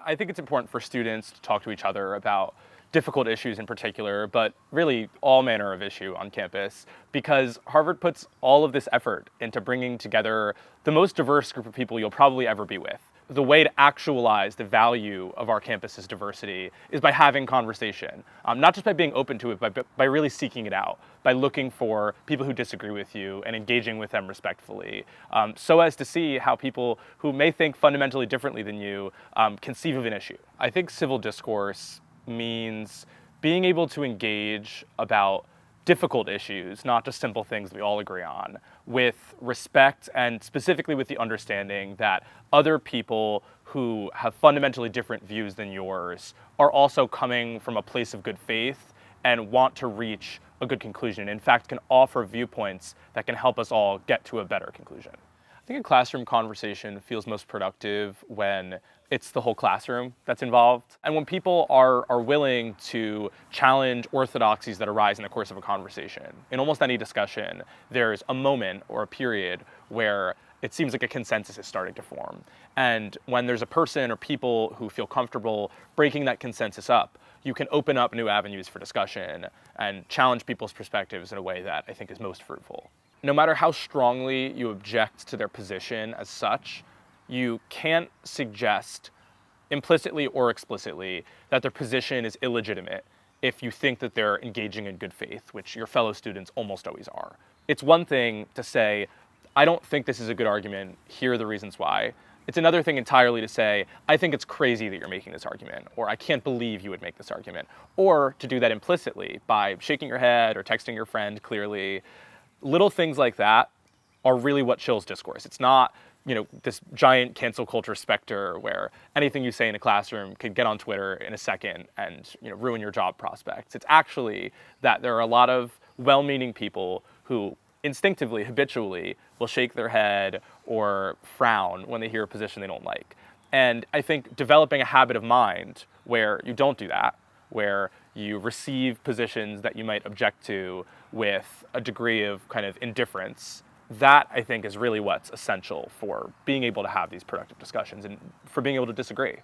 I think it's important for students to talk to each other about difficult issues in particular, but really all manner of issue on campus, because Harvard puts all of this effort into bringing together the most diverse group of people you'll probably ever be with. The way to actualize the value of our campus's diversity is by having conversation, not just by being open to it, but by really seeking it out, by looking for people who disagree with you and engaging with them respectfully, so as to see how people who may think fundamentally differently than you conceive of an issue. I think civil discourse means being able to engage about difficult issues, not just simple things that we all agree on, with respect and specifically with the understanding that other people who have fundamentally different views than yours are also coming from a place of good faith and want to reach a good conclusion. In fact, can offer viewpoints that can help us all get to a better conclusion. I think a classroom conversation feels most productive when it's the whole classroom that's involved, and when people are willing to challenge orthodoxies that arise in the course of a conversation. In almost any discussion, there's a moment or a period where it seems like a consensus is starting to form. And when there's a person or people who feel comfortable breaking that consensus up, you can open up new avenues for discussion and challenge people's perspectives in a way that I think is most fruitful. No matter how strongly you object to their position as such, you can't suggest implicitly or explicitly that their position is illegitimate if you think that they're engaging in good faith, which your fellow students almost always are. It's one thing to say, I don't think this is a good argument, here are the reasons why. It's another thing entirely to say, I think it's crazy that you're making this argument, or I can't believe you would make this argument. Or to do that implicitly by shaking your head or texting your friend clearly. Little things like that are really what chills discourse. It's not, this giant cancel culture specter where anything you say in a classroom could get on Twitter in a second and ruin your job prospects. It's actually that there are a lot of well-meaning people who instinctively, habitually, will shake their head or frown when they hear a position they don't like. And I think developing a habit of mind where you don't do that, where you receive positions that you might object to with a degree of kind of indifference, that I think is really what's essential for being able to have these productive discussions and for being able to disagree.